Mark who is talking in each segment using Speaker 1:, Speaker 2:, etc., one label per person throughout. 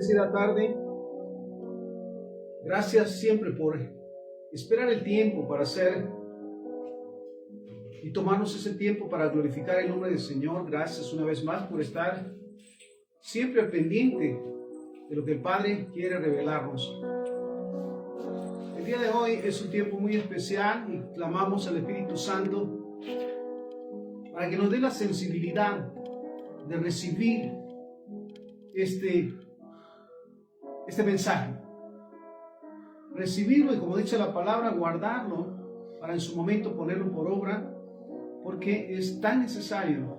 Speaker 1: Bendecida tarde. Gracias siempre por esperar el tiempo para hacer y tomarnos ese tiempo para glorificar el nombre del Señor. Gracias una vez más por estar siempre al pendiente de lo que el Padre quiere revelarnos. El día de hoy es un tiempo muy especial y clamamos al Espíritu Santo para que nos dé la sensibilidad de recibir este mensaje, recibirlo y, como dice la palabra, guardarlo para en su momento ponerlo por obra, porque es tan necesario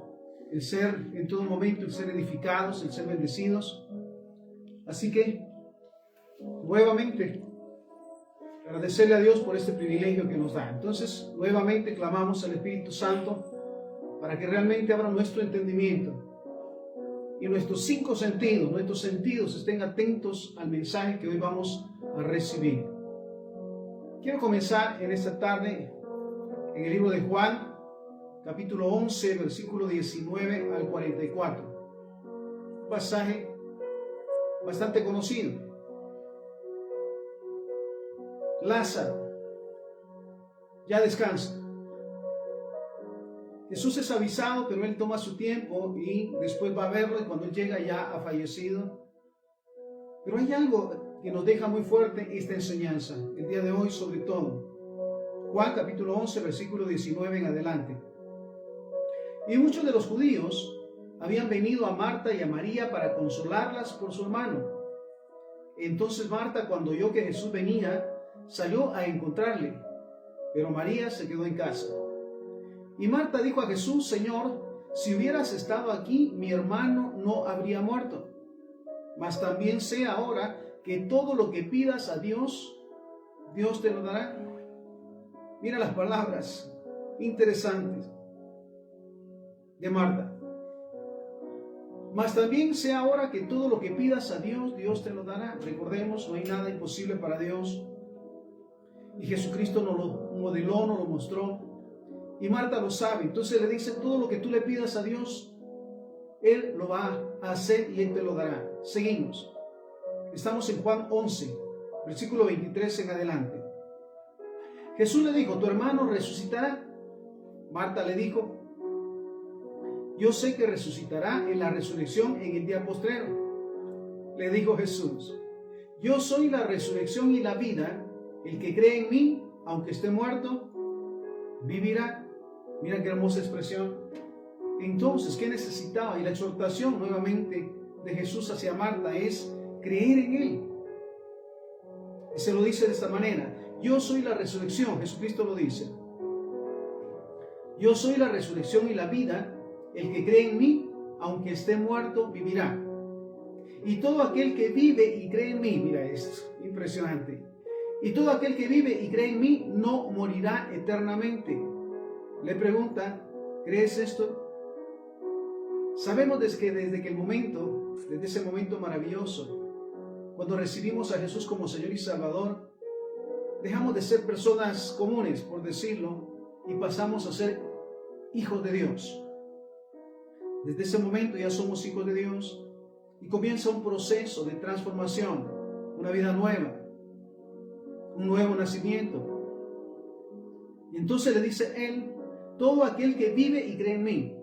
Speaker 1: el ser en todo momento, el ser edificados, el ser bendecidos. Así que nuevamente agradecerle a Dios por este privilegio que nos da. Entonces nuevamente clamamos al Espíritu Santo para que realmente abra nuestro entendimiento y nuestros cinco sentidos, nuestros sentidos estén atentos al mensaje que hoy vamos a recibir. Quiero comenzar en esta tarde en el libro de Juan, capítulo 11, versículo 19 al 44. Un pasaje bastante conocido. Lázaro ya descansa. Jesús es avisado, pero él toma su tiempo y después va a verlo, y cuando llega ya ha fallecido. Pero hay algo que nos deja muy fuerte esta enseñanza, el día de hoy sobre todo. Juan capítulo 11, versículo 19 en adelante. Y muchos de los judíos habían venido a Marta y a María para consolarlas por su hermano. Entonces Marta, cuando oyó que Jesús venía, salió a encontrarle, pero María se quedó en casa. Y Marta dijo a Jesús: Señor, si hubieras estado aquí, mi hermano no habría muerto. Mas también sé ahora que todo lo que pidas a Dios, Dios te lo dará. Mira las palabras interesantes de Marta. Mas también sé ahora que todo lo que pidas a Dios, Dios te lo dará. Recordemos, no hay nada imposible para Dios. Y Jesucristo nos lo modeló, nos lo mostró. Y Marta lo sabe. Entonces le dice: todo lo que tú le pidas a Dios, Él lo va a hacer y Él te lo dará. Seguimos. Estamos en Juan 11, versículo 23 en adelante. Jesús le dijo: tu hermano resucitará. Marta le dijo: yo sé que resucitará en la resurrección en el día postrero. Le dijo Jesús: yo soy la resurrección y la vida. El que cree en mí, aunque esté muerto, vivirá. Mira qué hermosa expresión. Entonces, ¿qué necesitaba? Y la exhortación nuevamente de Jesús hacia Marta es creer en Él. Y se lo dice de esta manera: yo soy la resurrección. Jesucristo lo dice: yo soy la resurrección y la vida. El que cree en mí, aunque esté muerto, vivirá. Y todo aquel que vive y cree en mí, mira esto, impresionante. Y todo aquel que vive y cree en mí no morirá eternamente. Le pregunta: ¿crees esto? Sabemos desde ese momento maravilloso, cuando recibimos a Jesús como Señor y Salvador, dejamos de ser personas comunes, por decirlo, y pasamos a ser hijos de Dios. Desde ese momento ya somos hijos de Dios y comienza un proceso de transformación, una vida nueva, un nuevo nacimiento. Y entonces le dice Él: todo aquel que vive y cree en mí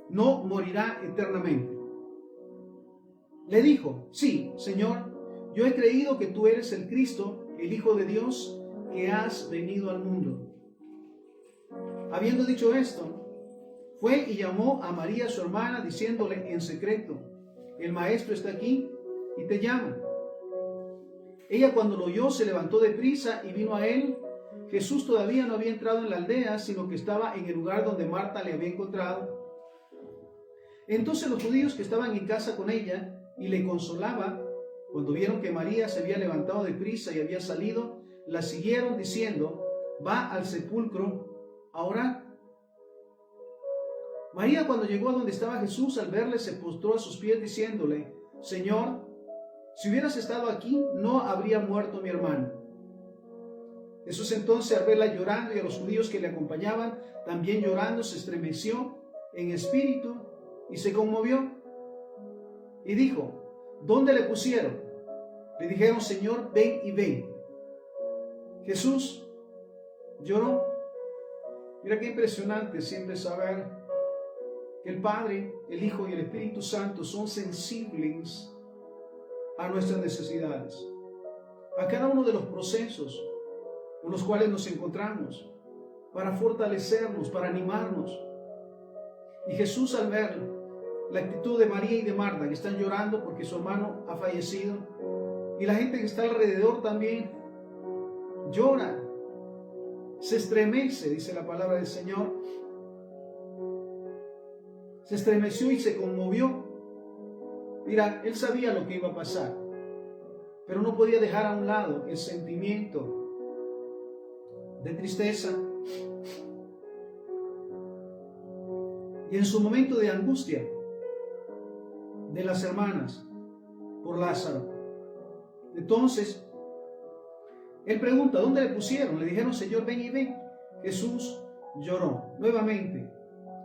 Speaker 1: no morirá eternamente. Le dijo: sí, Señor, yo he creído que tú eres el Cristo, el Hijo de Dios, que has venido al mundo. Habiendo dicho esto, fue y llamó a María su hermana, diciéndole en secreto: el maestro está aquí y te llama. Ella, cuando lo oyó, se levantó deprisa y vino a él. Jesús todavía no había entrado en la aldea, sino que estaba en el lugar donde Marta le había encontrado. Entonces los judíos que estaban en casa con ella y le consolaba, cuando vieron que María se había levantado deprisa y había salido, la siguieron diciendo: va al sepulcro a orar. María, cuando llegó a donde estaba Jesús, al verle, se postró a sus pies diciéndole: Señor, si hubieras estado aquí, no habría muerto mi hermano. Jesús entonces, al verla llorando y a los judíos que le acompañaban también llorando, se estremeció en espíritu y se conmovió y dijo: ¿Dónde le pusieron? Le dijeron, Señor, ven y ven. Jesús lloró. Mira qué impresionante siempre saber que el Padre, el Hijo y el Espíritu Santo son sensibles a nuestras necesidades, a cada uno de los procesos con los cuales nos encontramos, para fortalecernos, para animarnos. Y Jesús, al ver la actitud de María y de Marta, que están llorando porque su hermano ha fallecido, y la gente que está alrededor también llora, se estremece, dice la palabra del Señor, se estremeció y se conmovió. Mira, él sabía lo que iba a pasar, pero no podía dejar a un lado el sentimiento de tristeza. Y en su momento de angustia de las hermanas por Lázaro, entonces él pregunta, ¿dónde le pusieron? Le dijeron, Señor, ven y ven. Jesús lloró. Nuevamente,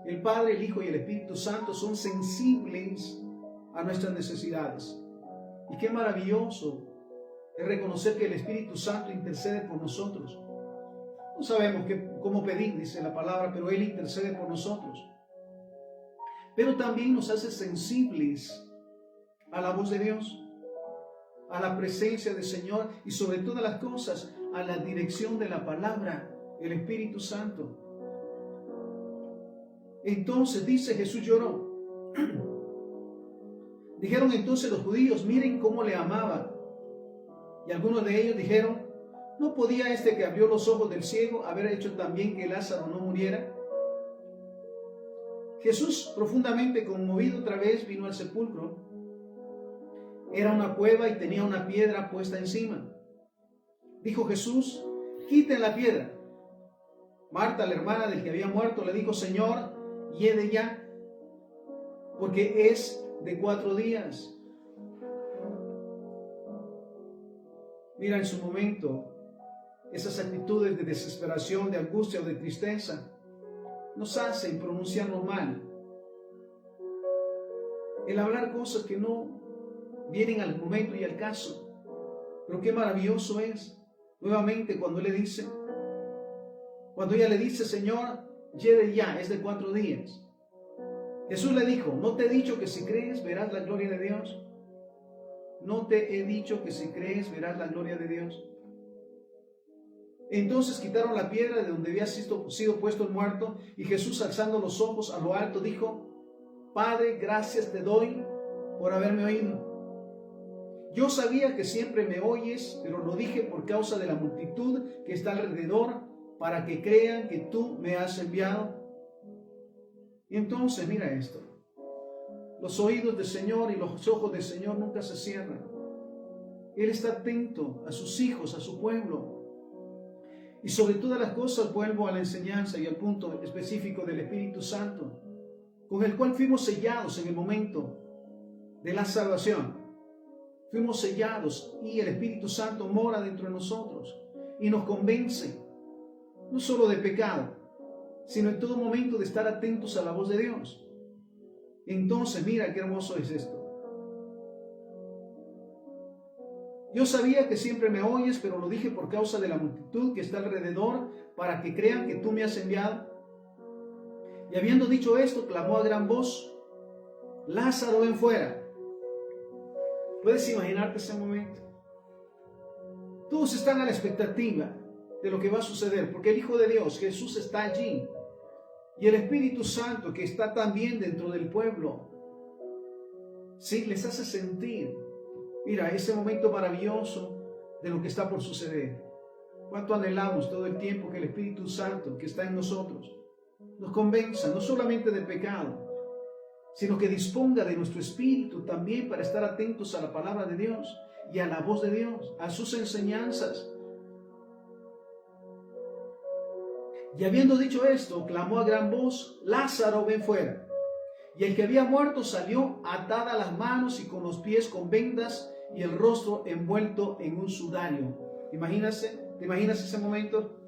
Speaker 1: el Padre, el Hijo y el Espíritu Santo son sensibles a nuestras necesidades. Y qué maravilloso es reconocer que el Espíritu Santo intercede por nosotros. No sabemos cómo pedir, dice la palabra, pero Él intercede por nosotros. Pero también nos hace sensibles a la voz de Dios, a la presencia del Señor y sobre todas las cosas a la dirección de la palabra, el Espíritu Santo. Entonces dice, Jesús lloró. Dijeron entonces los judíos, miren cómo le amaban. Y algunos de ellos dijeron, ¿no podía este que abrió los ojos del ciego haber hecho también que Lázaro no muriera? Jesús, profundamente conmovido otra vez, vino al sepulcro. Era una cueva y tenía una piedra puesta encima. Dijo Jesús, quiten la piedra. Marta, la hermana del que había muerto, le dijo, Señor, hiede ya, porque es de 4 días. Mira, en su momento, esas actitudes de desesperación, de angustia o de tristeza nos hacen pronunciarnos mal. El hablar cosas que no vienen al momento y al caso. Pero qué maravilloso es, nuevamente, cuando ella le dice, Señor, llegue ya, es de 4 días. Jesús le dijo, ¿no te he dicho que si crees verás la gloria de Dios? ¿No te he dicho que si crees verás la gloria de Dios? Entonces quitaron la piedra de donde había sido puesto el muerto, y Jesús, alzando los ojos a lo alto, dijo, Padre, gracias te doy por haberme oído. Yo sabía que siempre me oyes, pero lo dije por causa de la multitud que está alrededor, para que crean que tú me has enviado. Y entonces, mira esto. Los oídos del Señor y los ojos del Señor nunca se cierran. Él está atento a sus hijos, a su pueblo. Y sobre todas las cosas vuelvo a la enseñanza y al punto específico del Espíritu Santo, con el cual fuimos sellados en el momento de la salvación. Fuimos sellados y el Espíritu Santo mora dentro de nosotros y nos convence, no solo de pecado, sino en todo momento de estar atentos a la voz de Dios. Entonces, mira qué hermoso es esto. Yo sabía que siempre me oyes, pero lo dije por causa de la multitud que está alrededor, para que crean que tú me has enviado. Y habiendo dicho esto, clamó a gran voz, Lázaro, ven fuera. ¿Puedes imaginarte ese momento? Todos están a la expectativa de lo que va a suceder, porque el Hijo de Dios, Jesús, está allí. Y el Espíritu Santo, que está también dentro del pueblo, sí, les hace sentir, mira, ese momento maravilloso de lo que está por suceder. Cuánto anhelamos todo el tiempo que el Espíritu Santo, que está en nosotros, nos convenza no solamente del pecado, sino que disponga de nuestro espíritu también para estar atentos a la palabra de Dios y a la voz de Dios, a sus enseñanzas. Y habiendo dicho esto, clamó a gran voz, Lázaro, ven fuera. Y el que había muerto salió, atada las manos y con los pies con vendas y el rostro envuelto en un sudario. ¿Te imaginas ese momento?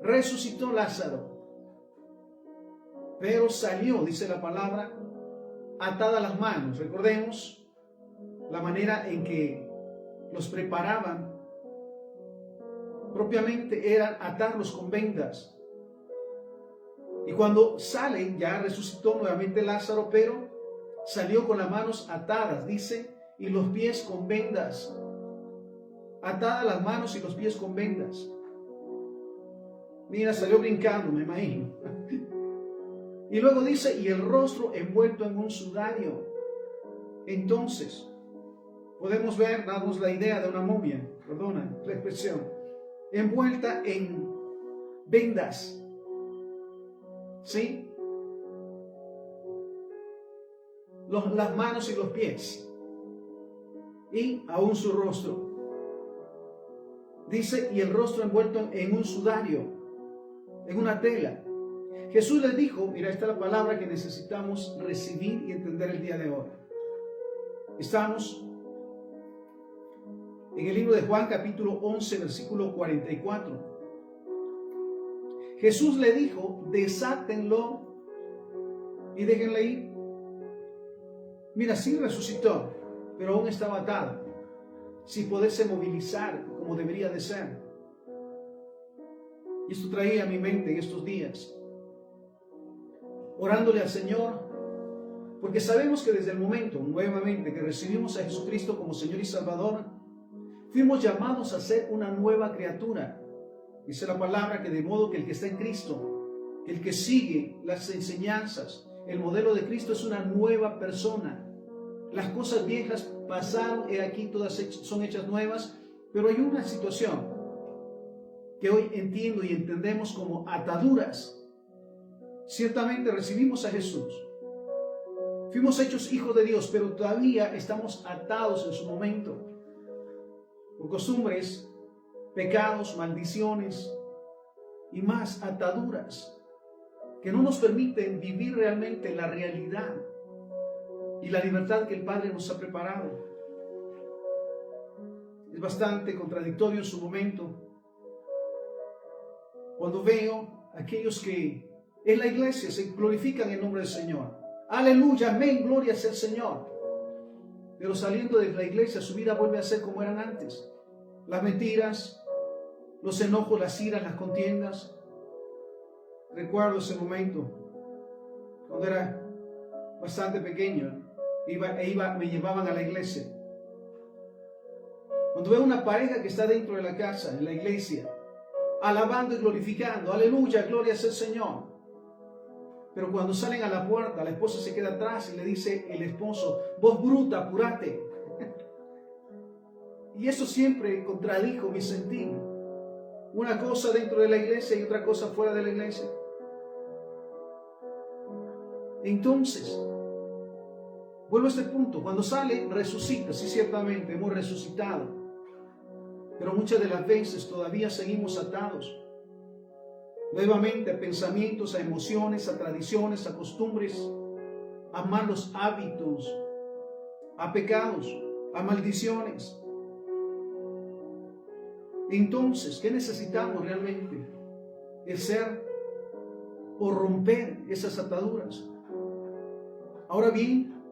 Speaker 1: Resucitó Lázaro, pero salió, dice la palabra, atada las manos. Recordemos la manera en que los preparaban propiamente era atarlos con vendas. Y cuando salen, ya resucitó nuevamente Lázaro, pero salió con las manos atadas, dice, y los pies con vendas. Atadas las manos y los pies con vendas. Mira, salió brincando, me imagino. Y luego dice, y el rostro envuelto en un sudario. Entonces, podemos ver, damos la idea de una momia, perdona la expresión, envuelta en vendas. ¿Sí? Las manos y los pies. Y aún su rostro. Dice, y el rostro envuelto en un sudario, en una tela. Jesús les dijo, mira, esta es la palabra que necesitamos recibir y entender el día de hoy. Estamos en el libro de Juan, capítulo 11, versículo 44. Jesús le dijo, desátenlo y déjenle ir. Mira, sí resucitó, pero aún estaba atado, sin poderse movilizar como debería de ser. Y esto traía a mi mente en estos días, orándole al Señor, porque sabemos que desde el momento, nuevamente, que recibimos a Jesucristo como Señor y Salvador, fuimos llamados a ser una nueva criatura. Dice la palabra que de modo que el que está en Cristo, el que sigue las enseñanzas, el modelo de Cristo, es una nueva persona. Las cosas viejas pasaron, he aquí todas son hechas nuevas, pero hay una situación que hoy entiendo y entendemos como ataduras. Ciertamente recibimos a Jesús, fuimos hechos hijos de Dios, pero todavía estamos atados en su momento por costumbres, pecados, maldiciones y más ataduras que no nos permiten vivir realmente la realidad y la libertad que el Padre nos ha preparado. Es bastante contradictorio en su momento cuando veo a aquellos que en la iglesia se glorifican en nombre del Señor. Aleluya, amén, gloria sea el Señor. Pero saliendo de la iglesia, su vida vuelve a ser como eran antes. Las mentiras, los enojos, las iras, las contiendas. Recuerdo ese momento, cuando era bastante pequeño, me llevaban a la iglesia. Cuando veo una pareja que está dentro de la casa, en la iglesia, alabando y glorificando, aleluya, gloria sea el Señor. Pero cuando salen a la puerta, la esposa se queda atrás y le dice el esposo, voz bruta, apúrate. Y eso siempre contradijo mi sentir. Una cosa dentro de la iglesia y otra cosa fuera de la iglesia. Entonces, vuelvo a este punto. Cuando sale, resucita. Sí, ciertamente, hemos resucitado. Pero muchas de las veces todavía seguimos atados. Nuevamente a pensamientos, a emociones, a tradiciones, a costumbres, a malos hábitos, a pecados, a maldiciones. Entonces, ¿qué necesitamos realmente? El ser o romper esas ataduras. Ahora bien,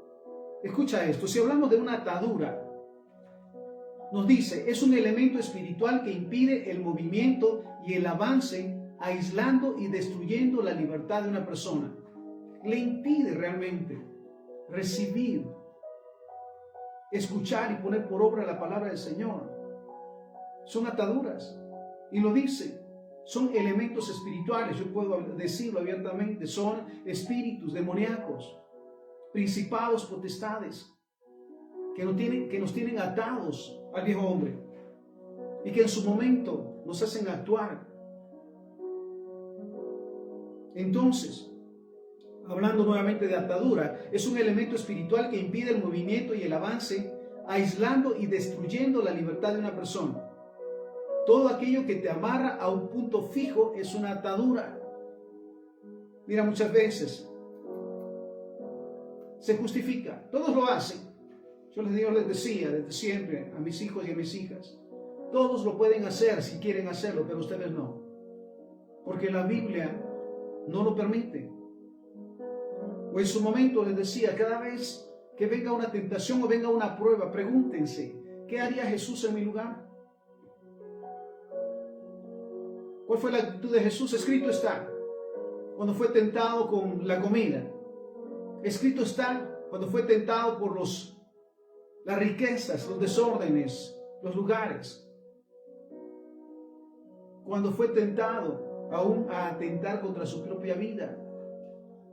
Speaker 1: escucha esto, si hablamos de una atadura, nos dice, es un elemento espiritual que impide el movimiento y el avance, aislando y destruyendo la libertad de una persona. Le impide realmente recibir, escuchar y poner por obra la palabra del Señor. Son ataduras. Y lo dice, son elementos espirituales, yo puedo decirlo abiertamente, son espíritus demoníacos, principados, potestades, que nos tienen atados al viejo hombre y que en su momento nos hacen actuar. Entonces, hablando nuevamente de atadura, es un elemento espiritual que impide el movimiento y el avance, aislando y destruyendo la libertad de una persona. Todo aquello que te amarra a un punto fijo es una atadura. Mira, muchas veces se justifica, todos lo hacen. Yo les decía desde siempre a mis hijos y a mis hijas, todos lo pueden hacer si quieren hacerlo, pero ustedes no, porque la Biblia no lo permite. O en su momento les decía, cada vez que venga una tentación o venga una prueba, pregúntense, ¿qué haría Jesús en mi lugar? ¿Cuál fue la actitud de Jesús? Escrito está, cuando fue tentado con la comida. Escrito está, cuando fue tentado por las riquezas, los desórdenes, los lugares. Cuando fue tentado aún a atentar contra su propia vida.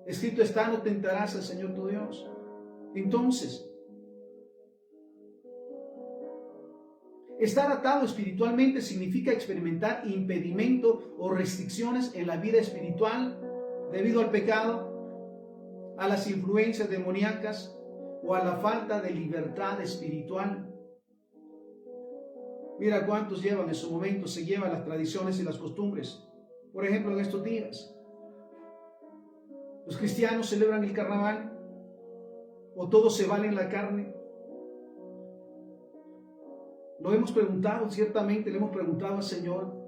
Speaker 1: Escrito está, no tentarás al Señor tu Dios. Entonces, estar atado espiritualmente significa experimentar impedimento o restricciones en la vida espiritual debido al pecado, a las influencias demoníacas o a la falta de libertad espiritual. Mira cuántos llevan en su momento, se llevan las tradiciones y las costumbres. Por ejemplo, en estos días, los cristianos celebran el carnaval o todo se vale en la carne. Lo hemos preguntado, ciertamente le hemos preguntado al Señor.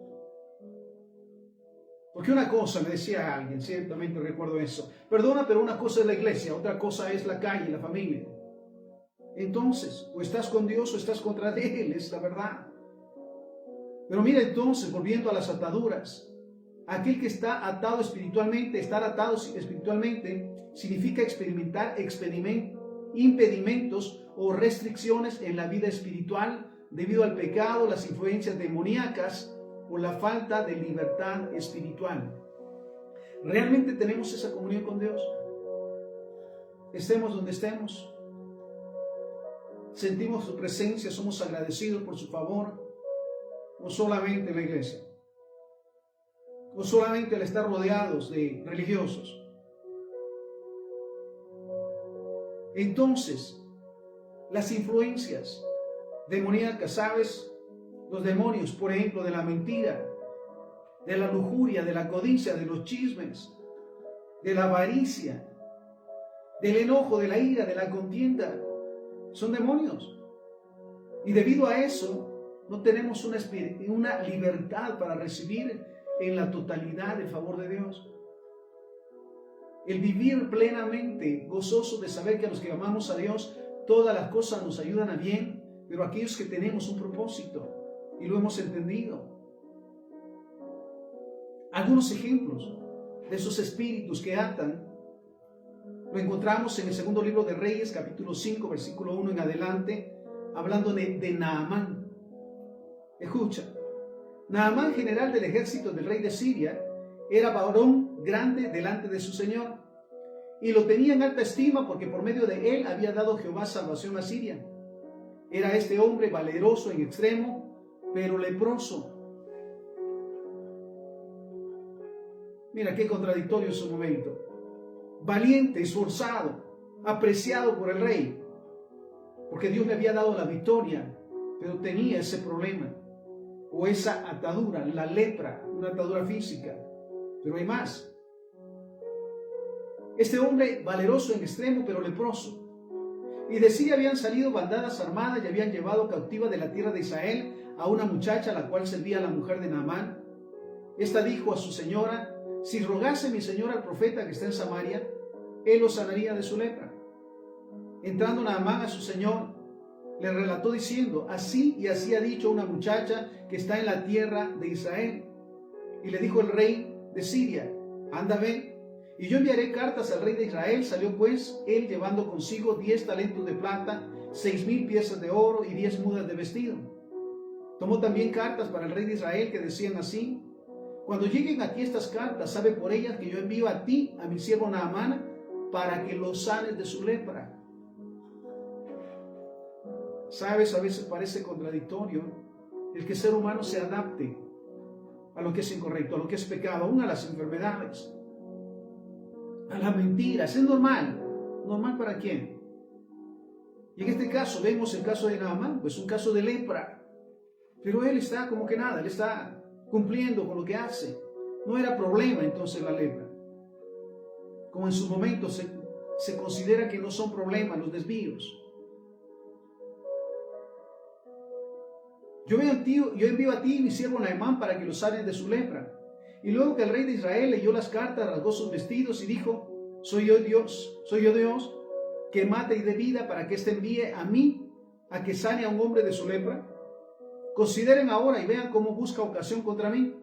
Speaker 1: Porque una cosa, me decía alguien, ciertamente recuerdo eso, perdona, pero una cosa es la iglesia, otra cosa es la calle, la familia. Entonces, o estás con Dios o estás contra Él, es la verdad. Pero mira entonces, volviendo a las ataduras, aquel que está atado espiritualmente, estar atado espiritualmente, significa experimentar impedimentos o restricciones en la vida espiritual debido al pecado, las influencias demoníacas o la falta de libertad espiritual. ¿Realmente tenemos esa comunión con Dios? Estemos donde estemos. Sentimos su presencia, somos agradecidos por su favor. O solamente en la iglesia. O solamente al estar rodeados de religiosos. Entonces, las influencias demoníacas, ¿sabes? Los demonios, por ejemplo, de la mentira, de la lujuria, de la codicia, de los chismes, de la avaricia, del enojo, de la ira, de la contienda, son demonios. Y debido a eso, no tenemos una libertad para recibir en la totalidad el favor de Dios. El vivir plenamente gozoso de saber que a los que amamos a Dios, todas las cosas nos ayudan a bien, pero aquellos que tenemos un propósito y lo hemos entendido. Algunos ejemplos de esos espíritus que atan lo encontramos en el segundo libro de Reyes, capítulo 5, versículo 1 en adelante, hablando de Naamán. Escucha, Naamán, general del ejército del rey de Siria, era varón grande delante de su señor, y lo tenía en alta estima porque por medio de él había dado Jehová salvación a Siria. Era este hombre valeroso en extremo, pero leproso. Mira qué contradictorio en su momento. Valiente, esforzado, apreciado por el rey, porque Dios le había dado la victoria, pero tenía ese problema. O esa atadura, la lepra, una atadura física. Pero hay más. Este hombre valeroso en extremo, pero leproso. Y de Siria habían salido bandadas armadas y habían llevado cautiva de la tierra de Israel a una muchacha a la cual servía la mujer de Naamán. Esta dijo a su señora: si rogase mi señora al profeta que está en Samaria, él lo sanaría de su lepra. Entrando Naamán a su señor, le relató diciendo: así y así ha dicho una muchacha que está en la tierra de Israel. Y le dijo el rey de Siria: anda, ven, y yo enviaré cartas al rey de Israel. Salió pues él llevando consigo 10 talentos de plata, 6,000 piezas de oro y 10 mudas de vestido. Tomó también cartas para el rey de Israel que decían así: cuando lleguen aquí estas cartas, sabe por ellas que yo envío a ti, a mi siervo Naamán, para que lo sanes de su lepra. Sabes, a veces parece contradictorio el que el ser humano se adapte a lo que es incorrecto, a lo que es pecado, aún a las enfermedades, a las mentiras. Es normal. ¿Normal para quién? Y en este caso, vemos el caso de Naamán, pues un caso de lepra. Pero él está como que nada, él está cumpliendo con lo que hace. No era problema entonces la lepra. Como en su momento se considera que no son problemas los desvíos. Yo envío a ti mi siervo Naamán para que lo sanes de su lepra. Y luego que el rey de Israel leyó las cartas, rasgó sus vestidos y dijo: ¿Soy yo Dios? que mate y dé vida para que éste envíe a mí a que sane a un hombre de su lepra? Consideren ahora y vean cómo busca ocasión contra mí.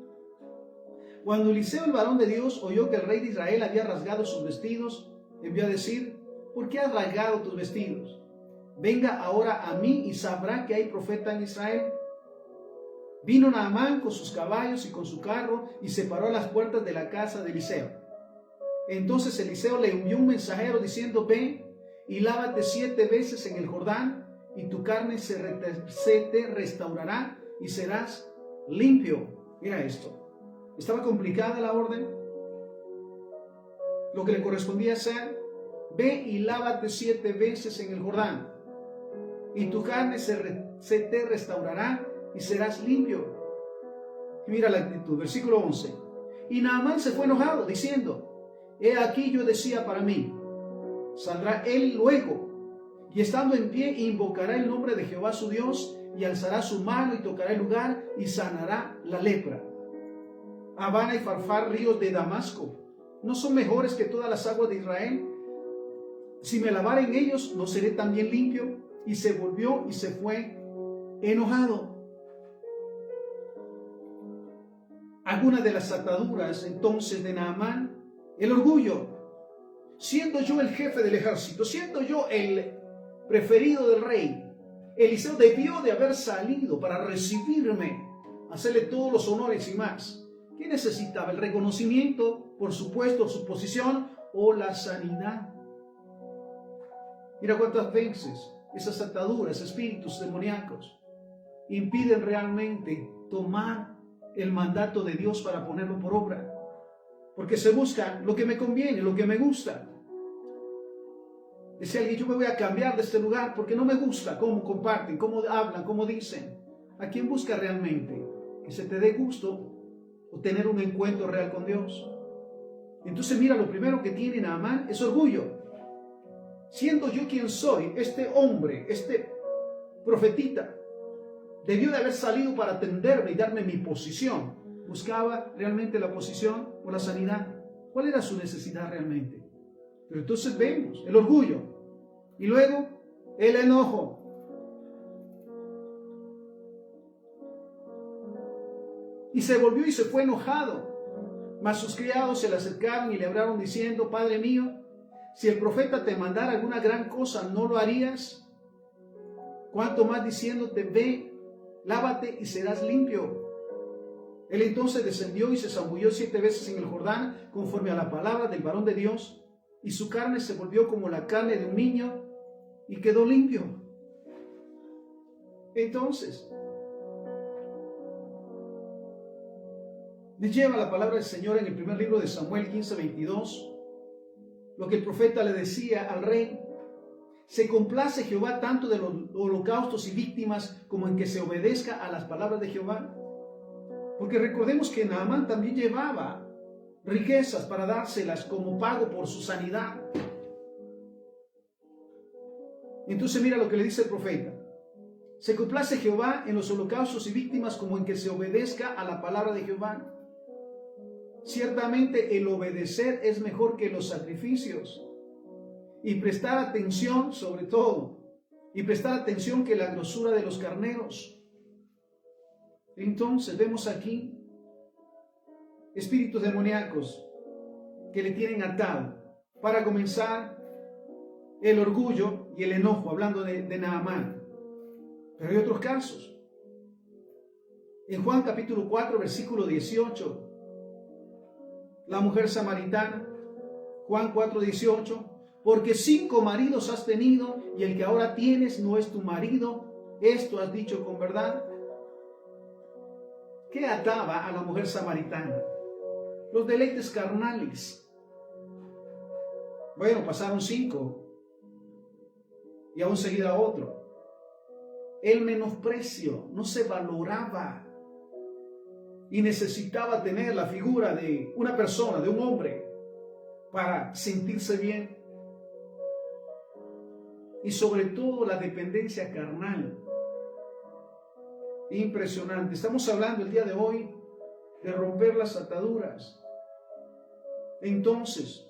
Speaker 1: Cuando Eliseo, el varón de Dios, oyó que el rey de Israel había rasgado sus vestidos, envió a decir: ¿por qué has rasgado tus vestidos? Venga ahora a mí y sabrá que hay profeta en Israel. Vino Naamán con sus caballos y con su carro y se paró a las puertas de la casa de Eliseo. Entonces Eliseo le envió un mensajero diciendo: ve y lávate 7 veces en el Jordán, y tu carne se te restaurará y serás limpio. Mira esto. ¿Estaba complicada la orden? Lo que le correspondía hacer: ve y lávate 7 veces en el Jordán, y tu carne se te restaurará y serás limpio. Y mira la actitud, versículo 11. Y Naamán se fue enojado, diciendo: he aquí yo decía para mí, saldrá él luego, y estando en pie invocará el nombre de Jehová su Dios, y alzará su mano y tocará el lugar y sanará la lepra. Habana y Farfar, ríos de Damasco, ¿no son mejores que todas las aguas de Israel? Si me lavare en ellos, ¿no seré también limpio? Y se volvió y se fue enojado. Algunas de las ataduras entonces de Naamán: el orgullo. Siendo yo el jefe del ejército, siendo yo el preferido del rey, Eliseo debió de haber salido para recibirme, hacerle todos los honores y más. ¿Qué necesitaba? ¿El reconocimiento, por supuesto, su posición, o la sanidad? Mira cuántas veces esas ataduras, espíritus demoníacos, impiden realmente tomar el mandato de Dios para ponerlo por obra, porque se busca lo que me conviene, lo que me gusta. Dice alguien: yo me voy a cambiar de este lugar porque no me gusta cómo comparten, cómo hablan, cómo dicen. ¿A quién busca realmente? Que se te dé gusto o tener un encuentro real con Dios. Entonces mira, lo primero que tiene Naamán es orgullo. Siendo yo quien soy, este hombre, este profetita, debió de haber salido para atenderme y darme mi posición. ¿Buscaba realmente la posición o la sanidad? ¿Cuál era su necesidad realmente? Pero entonces vemos el orgullo y luego el enojo. Y se volvió y se fue enojado. Mas sus criados se le acercaron y le hablaron diciendo: Padre mío, si el profeta te mandara alguna gran cosa, ¿no lo harías? Cuanto más diciéndote: ve, lávate y serás limpio. Él entonces descendió y se zambulló 7 veces en el Jordán, conforme a la palabra del varón de Dios, y su carne se volvió como la carne de un niño, y quedó limpio. Entonces, me lleva la palabra del Señor en el primer libro de Samuel 15:22, lo que el profeta le decía al rey: ¿se complace Jehová tanto de los holocaustos y víctimas como en que se obedezca a las palabras de Jehová? Porque recordemos que Naamán también llevaba riquezas para dárselas como pago por su sanidad. Entonces mira lo que le dice el profeta: ¿se complace Jehová en los holocaustos y víctimas como en que se obedezca a la palabra de Jehová? Ciertamente el obedecer es mejor que los sacrificios, y prestar atención sobre todo, y prestar atención que la grosura de los carneros. Entonces vemos aquí espíritus demoníacos que le tienen atado. Para comenzar, el orgullo y el enojo, hablando de Naamán. Pero hay otros casos. En Juan capítulo 4, versículo 18, la mujer samaritana, Juan 4, 18, porque 5 maridos has tenido y el que ahora tienes no es tu marido, esto has dicho con verdad. ¿Qué ataba a la mujer samaritana? Los deleites carnales. Bueno, pasaron 5 y aún seguida otro. El menosprecio, no se valoraba y necesitaba tener la figura de una persona, de un hombre, para sentirse bien. Y sobre todo la dependencia carnal. Impresionante. Estamos hablando el día de hoy de romper las ataduras. Entonces,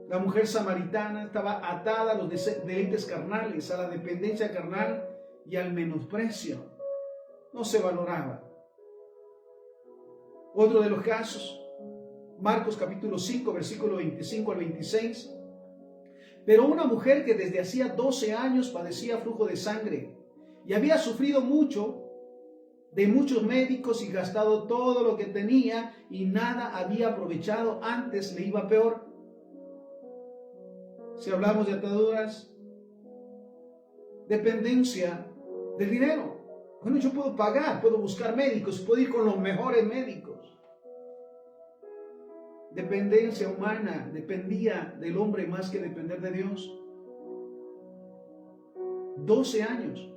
Speaker 1: La mujer samaritana estaba atada a los deleites carnales, a la dependencia carnal y al menosprecio. No se valoraba. Otro de los casos, Marcos capítulo 5, versículo 25 al 26. Pero una mujer que desde hacía 12 años padecía flujo de sangre y había sufrido mucho de muchos médicos y gastado todo lo que tenía y nada había aprovechado, antes le iba peor. Si hablamos de ataduras, dependencia del dinero. Bueno, yo puedo pagar, puedo buscar médicos, puedo ir con los mejores médicos. Dependencia humana, dependía del hombre más que depender de Dios. 12 años,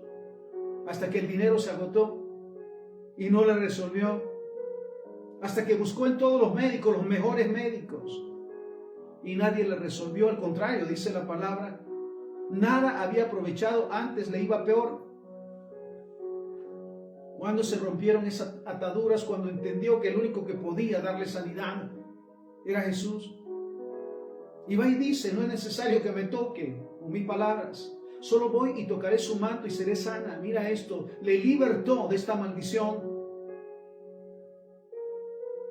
Speaker 1: hasta que el dinero se agotó y no le resolvió. Hasta que buscó en todos los médicos, los mejores médicos, y nadie le resolvió. Al contrario, dice la palabra, nada había aprovechado, antes le iba peor. Cuando se rompieron esas ataduras, cuando entendió que el único que podía darle sanidad era Jesús. Y va y dice, no es necesario que me toque con mis palabras, solo voy y tocaré su manto y seré sana. Mira esto, le libertó de esta maldición,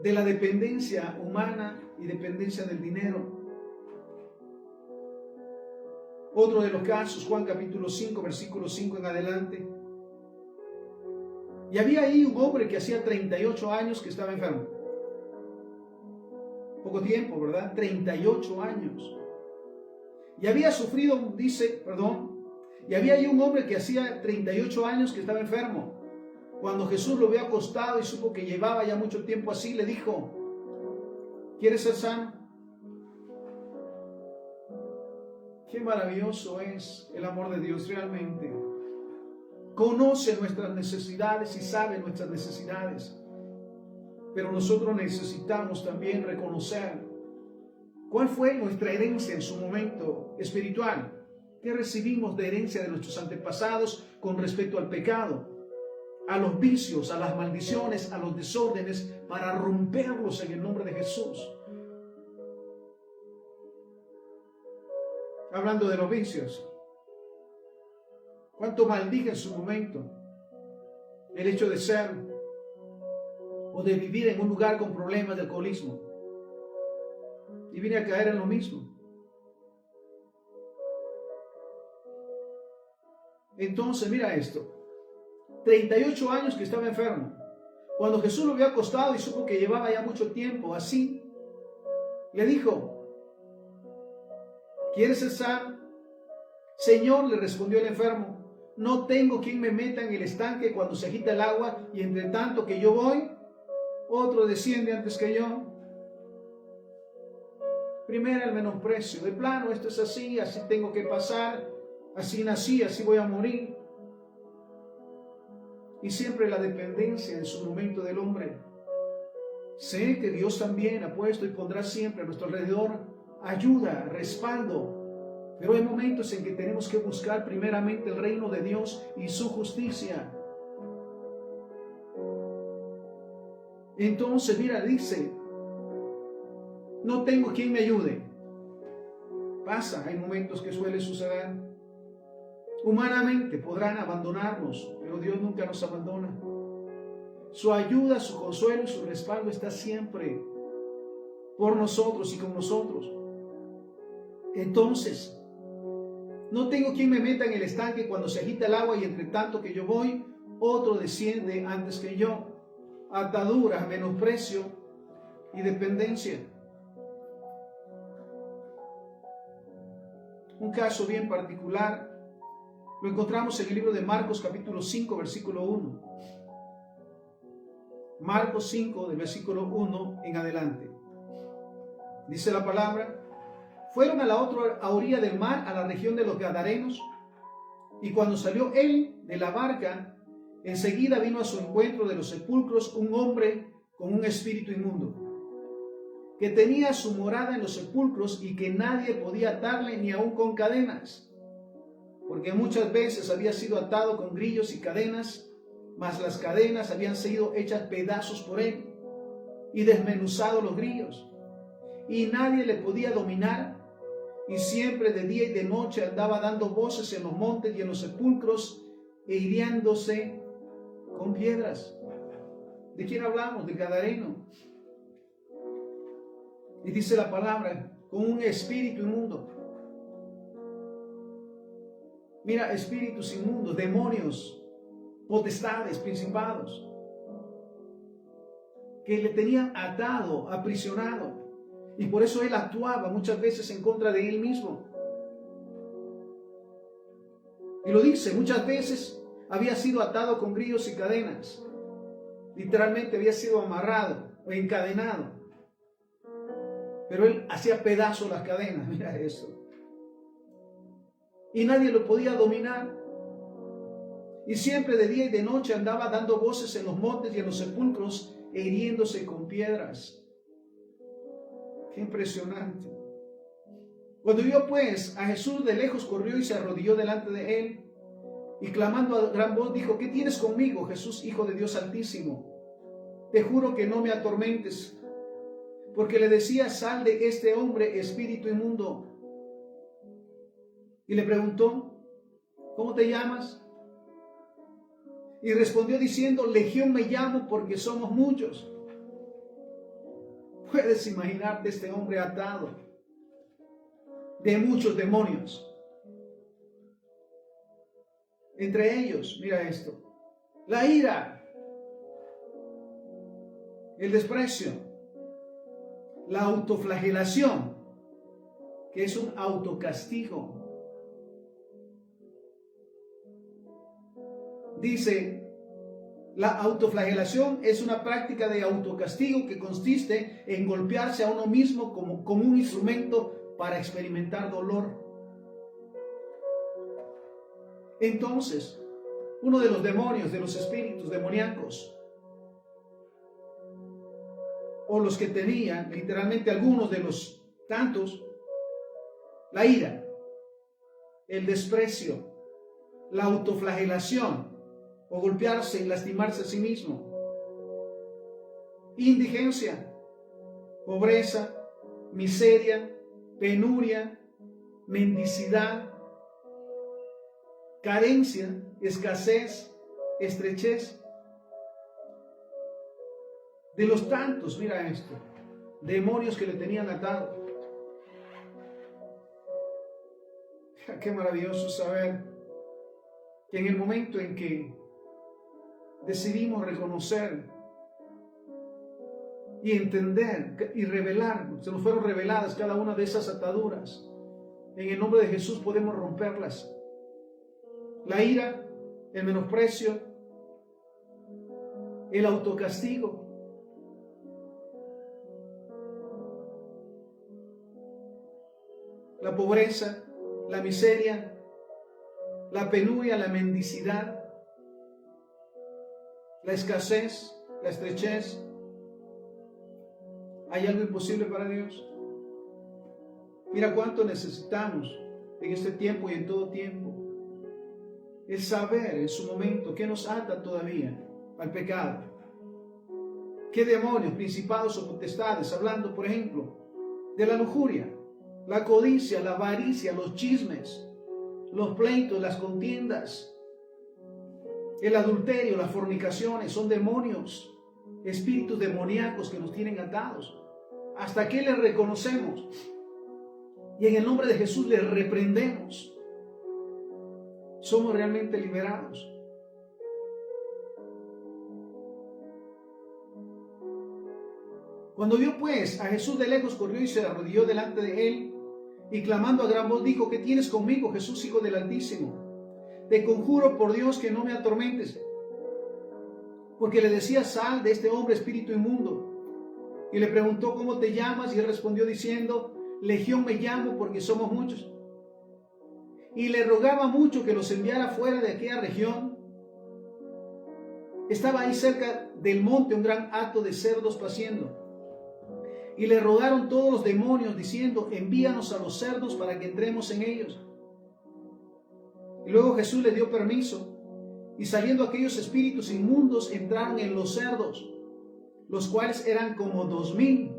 Speaker 1: de la dependencia humana y dependencia del dinero. Otro de los casos, Juan capítulo 5, versículo 5 en adelante. Y había ahí un hombre que hacía 38 años que estaba enfermo. Poco tiempo, ¿verdad? 38 años. Y había sufrido, y había ahí un hombre que hacía 38 años que estaba enfermo. Cuando Jesús lo vio acostado y supo que llevaba ya mucho tiempo así, le dijo, ¿quieres ser sano? Qué maravilloso es el amor de Dios realmente. Conoce nuestras necesidades y sabe nuestras necesidades. Pero nosotros necesitamos también reconocer cuál fue nuestra herencia en su momento espiritual. ¿Qué recibimos de herencia de nuestros antepasados con respecto al pecado, a los vicios, a las maldiciones, a los desórdenes, para romperlos en el nombre de Jesús? Hablando de los vicios, ¿cuánto maldije en su momento el hecho de ser o de vivir en un lugar con problemas de alcoholismo? Y vine a caer en lo mismo. Entonces, mira esto. 38 años que estaba enfermo. Cuando Jesús lo vio acostado y supo que llevaba ya mucho tiempo así, le dijo, ¿quieres ser sano? Señor, le respondió el enfermo, no tengo quien me meta en el estanque cuando se agita el agua, y entre tanto que yo voy, otro desciende antes que yo. Primero el menosprecio. De plano, esto es así, así tengo que pasar, así nací, así voy a morir. Y siempre la dependencia en su momento del hombre. Sé que Dios también ha puesto y pondrá siempre a nuestro alrededor ayuda, respaldo. Pero hay momentos en que tenemos que buscar primeramente el reino de Dios y su justicia. Entonces, mira, dice, no tengo quien me ayude. Pasa, hay momentos que suele suceder. Humanamente podrán abandonarnos, pero Dios nunca nos abandona. Su ayuda, su consuelo y su respaldo está siempre por nosotros y con nosotros. Entonces, no tengo quien me meta en el estanque cuando se agita el agua, y entre tanto que yo voy, otro desciende antes que yo. Ataduras, menosprecio y dependencia. Un caso bien particular lo encontramos en el libro de Marcos capítulo 5, versículo 1. Marcos 5, del versículo 1 en adelante. Dice la palabra, fueron a la otra orilla del mar, a la región de los Gadarenos, y cuando salió él de la barca, enseguida vino a su encuentro de los sepulcros un hombre con un espíritu inmundo, que tenía su morada en los sepulcros y que nadie podía atarle ni aun con cadenas, porque muchas veces había sido atado con grillos y cadenas, mas las cadenas habían sido hechas pedazos por él y desmenuzado los grillos, y nadie le podía dominar, y siempre de día y de noche andaba dando voces en los montes y en los sepulcros e hiriéndose con piedras. ¿De quién hablamos? Del Gadareno. Y dice la palabra, con un espíritu inmundo. Mira, espíritus inmundos, demonios, potestades, principados, que le tenían atado, aprisionado. Y por eso él actuaba muchas veces en contra de él mismo. Y lo dice, muchas veces había sido atado con grillos y cadenas. Literalmente había sido amarrado o encadenado. Pero él hacía pedazos las cadenas, mira eso. Y nadie lo podía dominar. Y siempre de día y de noche andaba dando voces en los montes y en los sepulcros e hiriéndose con piedras. Qué impresionante. Cuando vio pues a Jesús de lejos, corrió y se arrodilló delante de él, y clamando a gran voz dijo: ¿qué tienes conmigo, Jesús, Hijo de Dios Altísimo? Te juro que no me atormentes. Porque le decía: sal de este hombre, espíritu inmundo. Y le preguntó: ¿cómo te llamas? Y respondió diciendo: Legión me llamo, porque somos muchos. Puedes imaginarte este hombre atado de muchos demonios. Entre ellos, mira esto: la ira, el desprecio, la autoflagelación, que es un autocastigo. Dice, la autoflagelación es una práctica de autocastigo que consiste en golpearse a uno mismo como un instrumento para experimentar dolor. Entonces, uno de los demonios, de los espíritus demoníacos, o los que tenían, literalmente algunos de los tantos, la ira, el desprecio, la autoflagelación, o golpearse y lastimarse a sí mismo, indigencia, pobreza, miseria, penuria, mendicidad, carencia, escasez, estrechez. De los tantos, mira esto, demonios que le tenían atado. Qué maravilloso saber que en el momento en que decidimos reconocer y entender y revelar, se nos fueron reveladas cada una de esas ataduras, en el nombre de Jesús podemos romperlas. La ira, el menosprecio, el autocastigo, la pobreza, la miseria, la penuria, la mendicidad, la escasez, la estrechez. ¿Hay algo imposible para Dios? Mira cuánto necesitamos en este tiempo y en todo tiempo. El saber en su momento qué nos ata todavía al pecado. ¿Qué demonios, principados o potestades? Hablando, por ejemplo, de la lujuria, la codicia, la avaricia, los chismes, los pleitos, las contiendas, el adulterio, las fornicaciones, son demonios, espíritus demoníacos que nos tienen atados. Hasta que les reconocemos y en el nombre de Jesús les reprendemos, somos realmente liberados. Cuando vio pues a Jesús de lejos, corrió y se arrodilló delante de él, y clamando a gran voz dijo: ¿qué tienes conmigo, Jesús, Hijo del Altísimo? Te conjuro por Dios que no me atormentes. Porque le decía: sal de este hombre, espíritu inmundo. Y le preguntó: ¿cómo te llamas? Y él respondió diciendo: Legión me llamo, porque somos muchos. Y le rogaba mucho que los enviara fuera de aquella región. Estaba ahí cerca del monte un gran hato de cerdos paciendo. Y le rogaron todos los demonios diciendo: envíanos a los cerdos para que entremos en ellos. Y luego Jesús le dio permiso, y saliendo aquellos espíritus inmundos entraron en los cerdos, los cuales eran como 2000.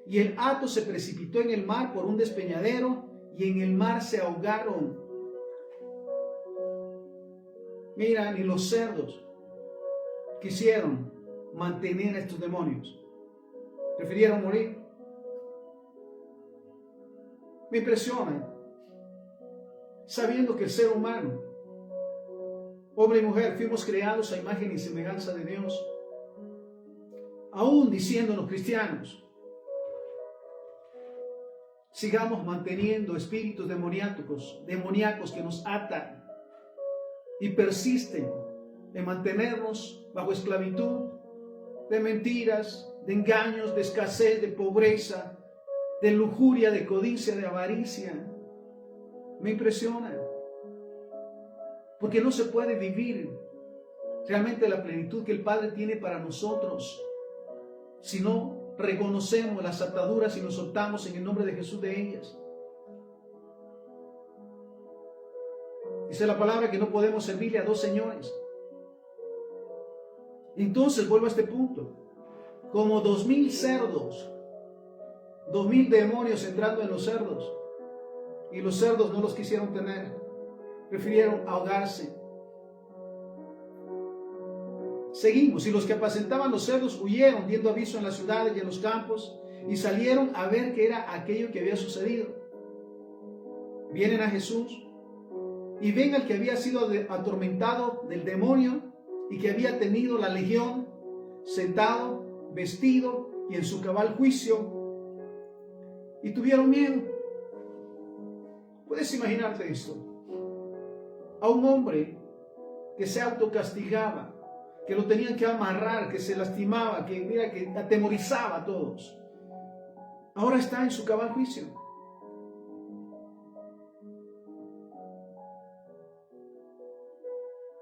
Speaker 1: y el hato se precipitó en el mar por un despeñadero y en el mar se ahogaron. Mira, ni los cerdos quisieron mantener a estos demonios. Prefirieron morir. Me impresiona, sabiendo que el ser humano, hombre y mujer, fuimos creados a imagen y semejanza de Dios. Aún diciéndonos cristianos, sigamos manteniendo espíritus demoníacos que nos atan y persisten en mantenernos bajo esclavitud de mentiras, de engaños, de escasez, de pobreza, de lujuria, de codicia, de avaricia. Me impresiona, porque no se puede vivir realmente la plenitud que el Padre tiene para nosotros si no reconocemos las ataduras y nos soltamos en el nombre de Jesús de ellas. Dice la palabra que no podemos servirle a dos señores. Entonces vuelvo a este punto. Como 2000 cerdos, 2000 demonios entrando en los cerdos, y los cerdos no los quisieron tener, prefirieron ahogarse. Seguimos, y los que apacentaban los cerdos huyeron, dando aviso en las ciudades y en los campos, y salieron a ver qué era aquello que había sucedido. Vienen a Jesús y ven al que había sido atormentado del demonio y que había tenido la legión, sentado, vestido y en su cabal juicio, y tuvieron miedo. ¿Puedes imaginarte esto? A un hombre que se autocastigaba, que lo tenían que amarrar, que se lastimaba, que atemorizaba a todos. Ahora está en su cabal juicio.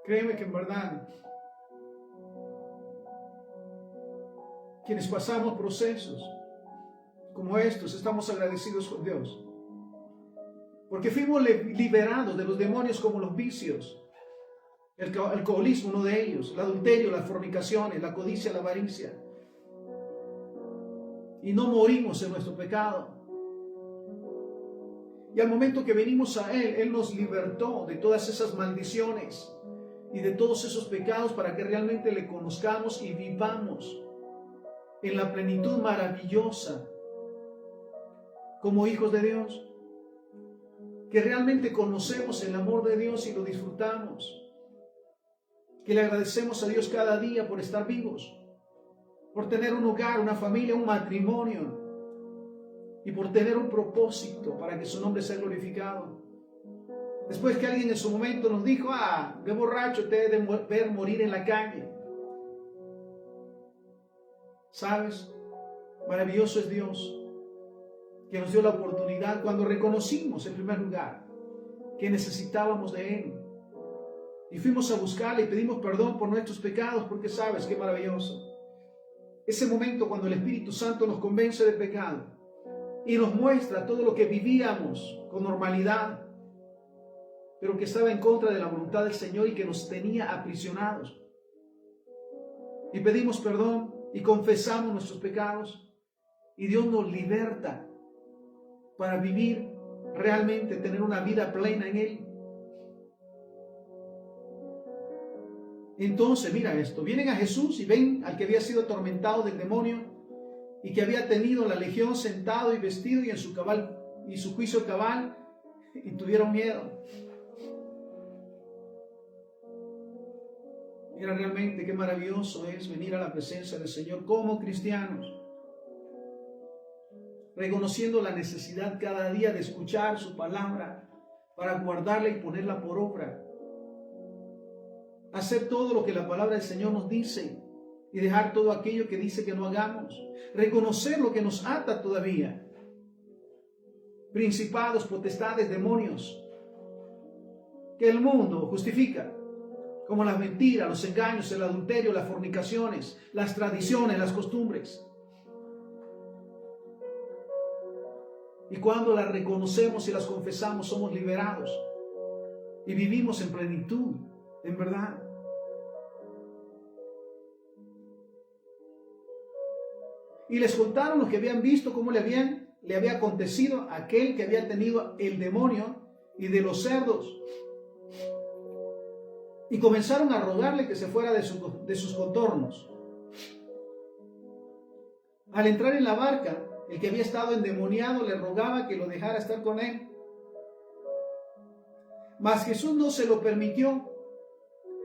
Speaker 1: Créeme que en verdad, quienes pasamos procesos como estos, estamos agradecidos con Dios. Porque fuimos liberados de los demonios como los vicios, el alcoholismo, uno de ellos, el adulterio, las fornicaciones, la codicia, la avaricia. Y no morimos en nuestro pecado. Y al momento que venimos a Él, Él nos libertó de todas esas maldiciones y de todos esos pecados para que realmente le conozcamos y vivamos en la plenitud maravillosa como hijos de Dios. Que realmente conocemos el amor de Dios y lo disfrutamos. Que le agradecemos a Dios cada día por estar vivos, por tener un hogar, una familia, un matrimonio y por tener un propósito para que su nombre sea glorificado. Después que alguien en su momento nos dijo, qué borracho te he de ver morir en la calle. ¿Sabes? Maravilloso es Dios, que nos dio la oportunidad cuando reconocimos en primer lugar que necesitábamos de Él. Y fuimos a buscarle y pedimos perdón por nuestros pecados, porque sabes qué maravilloso. Ese momento cuando el Espíritu Santo nos convence de pecado y nos muestra todo lo que vivíamos con normalidad, pero que estaba en contra de la voluntad del Señor y que nos tenía aprisionados. Y pedimos perdón y confesamos nuestros pecados y Dios nos liberta para vivir realmente, tener una vida plena en Él. Entonces, mira esto, vienen a Jesús y ven al que había sido atormentado del demonio y que había tenido la legión sentado y vestido y en su cabal y su juicio cabal, y tuvieron miedo. Mira realmente qué maravilloso es venir a la presencia del Señor como cristianos, reconociendo la necesidad cada día de escuchar su palabra para guardarla y ponerla por obra. Hacer todo lo que la palabra del Señor nos dice y dejar todo aquello que dice que no hagamos. Reconocer lo que nos ata todavía. Principados, potestades, demonios que el mundo justifica, como las mentiras, los engaños, el adulterio, las fornicaciones, las tradiciones, las costumbres. Y cuando las reconocemos y las confesamos, somos liberados y vivimos en plenitud, en verdad. Y les contaron lo que habían visto, cómo le había acontecido a aquel que había tenido el demonio y de los cerdos. Y comenzaron a rogarle que se fuera de sus contornos. Al entrar en la barca, el que había estado endemoniado le rogaba que lo dejara estar con él. Mas Jesús no se lo permitió,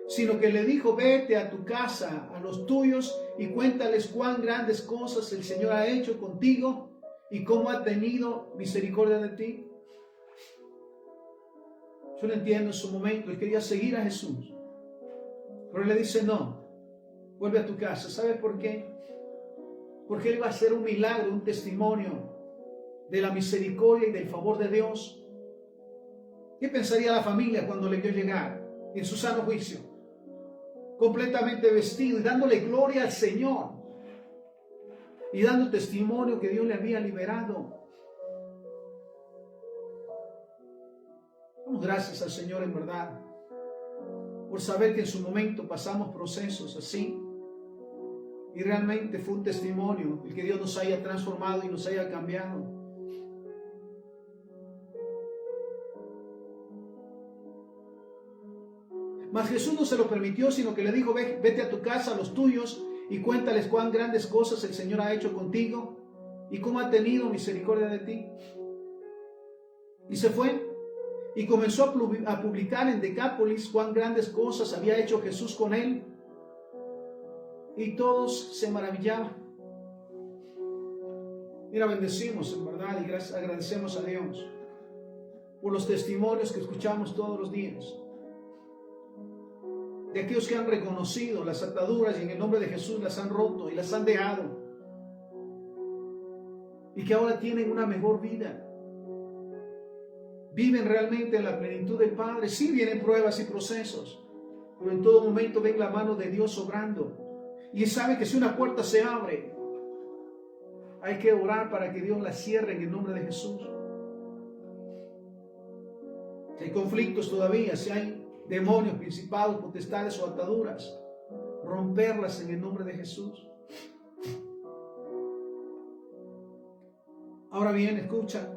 Speaker 1: sino que le dijo: vete a tu casa, a los tuyos, y cuéntales cuán grandes cosas el Señor ha hecho contigo y cómo ha tenido misericordia de ti. Yo lo entiendo en su momento, él quería seguir a Jesús, pero él le dice: no, vuelve a tu casa. ¿Sabes por qué? Porque él va a hacer un milagro, un testimonio de la misericordia y del favor de Dios. ¿Qué pensaría la familia cuando le vio llegar en su sano juicio, completamente vestido y dándole gloria al Señor y dando testimonio que Dios le había liberado? Damos gracias al Señor en verdad por saber que en su momento pasamos procesos así, y realmente fue un testimonio el que Dios nos haya transformado y nos haya cambiado. Mas Jesús no se lo permitió, sino que le dijo: vete a tu casa, a los tuyos, y cuéntales cuán grandes cosas el Señor ha hecho contigo y cómo ha tenido misericordia de ti. Y se fue y comenzó a publicar en Decápolis cuán grandes cosas había hecho Jesús con él. Y todos se maravillaban. Mira, bendecimos en verdad y agradecemos a Dios por los testimonios que escuchamos todos los días, de aquellos que han reconocido las ataduras y en el nombre de Jesús las han roto y las han dejado, y que ahora tienen una mejor vida, viven realmente en la plenitud del Padre. Sí, vienen pruebas y procesos, pero en todo momento ven la mano de Dios obrando, y saben que si una puerta se abre, hay que orar para que Dios la cierre en el nombre de Jesús. Si hay conflictos todavía, si hay demonios, principados, potestades o ataduras, romperlas en el nombre de Jesús. Ahora bien, escucha.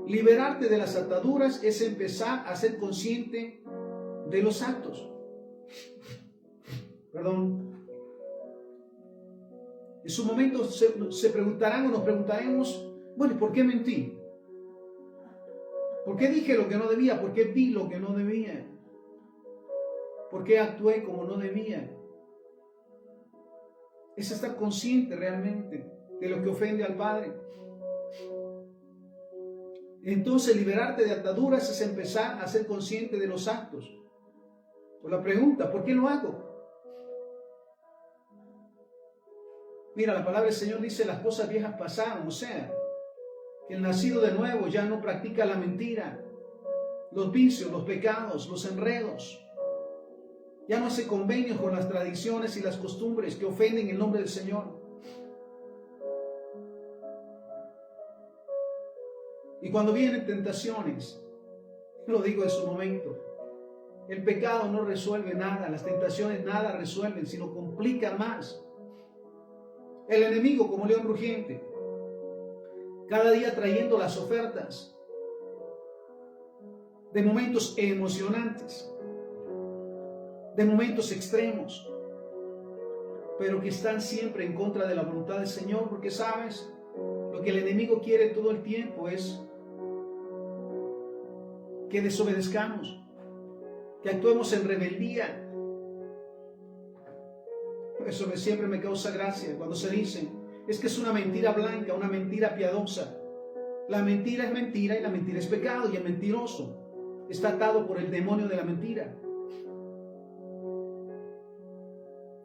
Speaker 1: Liberarte de las ataduras es empezar a ser consciente de los actos. En su momento se preguntarán o nos preguntaremos: bueno, ¿por qué mentí? ¿Por qué dije lo que no debía? ¿Por qué vi lo que no debía? ¿Por qué actué como no debía? Es estar consciente realmente de lo que ofende al Padre. Entonces, liberarte de ataduras es empezar a ser consciente de los actos. Por la pregunta: ¿por qué lo hago? Mira, la palabra del Señor dice: las cosas viejas pasaron, o sea, que el nacido de nuevo ya no practica la mentira, los vicios, los pecados, los enredos. Ya no hace convenios con las tradiciones y las costumbres que ofenden el nombre del Señor. Y cuando vienen tentaciones, lo digo en su momento, el pecado no resuelve nada, las tentaciones nada resuelven, sino complican más. El enemigo, como león rugiente, cada día trayendo las ofertas de momentos emocionantes, de momentos extremos, pero que están siempre en contra de la voluntad del Señor, porque sabes, lo que el enemigo quiere todo el tiempo es que desobedezcamos, que actuemos en rebeldía. Eso siempre me causa gracia cuando se dicen: es que es una mentira blanca, una mentira piadosa. La mentira es mentira y la mentira es pecado, y el mentiroso está atado por el demonio de la mentira.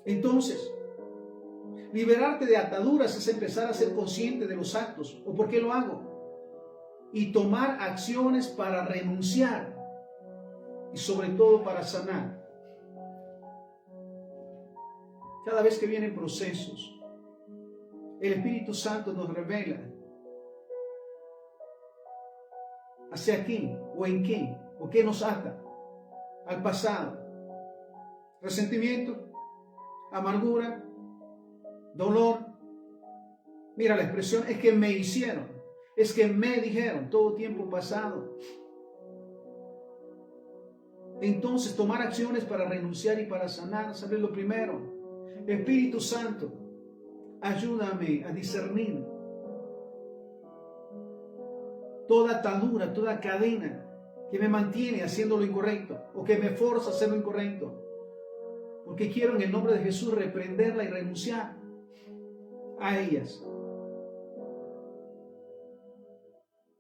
Speaker 1: Entonces, liberarte de ataduras es empezar a ser consciente de los actos, o por qué lo hago, y tomar acciones para renunciar y sobre todo para sanar. Cada vez que vienen procesos, el Espíritu Santo nos revela hacia quién o en qué o qué nos ata al pasado. Resentimiento, amargura, dolor. Mira la expresión, es que me hicieron, es que me dijeron, todo tiempo pasado. Entonces, tomar acciones para renunciar y para sanar, ¿sabes lo primero? Espíritu Santo, ayúdame a discernir toda atadura, toda cadena que me mantiene haciendo lo incorrecto o que me forza a hacer lo incorrecto. Porque quiero en el nombre de Jesús reprenderla y renunciar a ellas.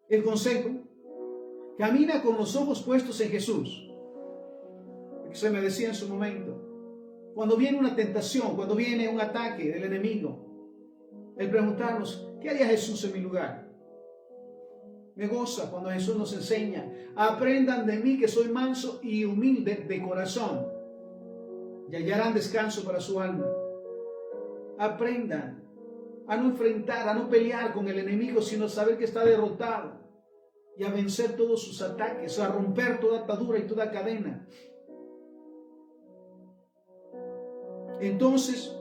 Speaker 1: El consejo, camina con los ojos puestos en Jesús. Se me decía en su momento, cuando viene una tentación, cuando viene un ataque del enemigo, el preguntarnos, ¿qué haría Jesús en mi lugar? Me goza cuando Jesús nos enseña, aprendan de mí que soy manso y humilde de corazón, y hallarán descanso para su alma. Aprendan a no enfrentar, a no pelear con el enemigo, sino saber que está derrotado, y a vencer todos sus ataques, a romper toda atadura y toda cadena. Entonces,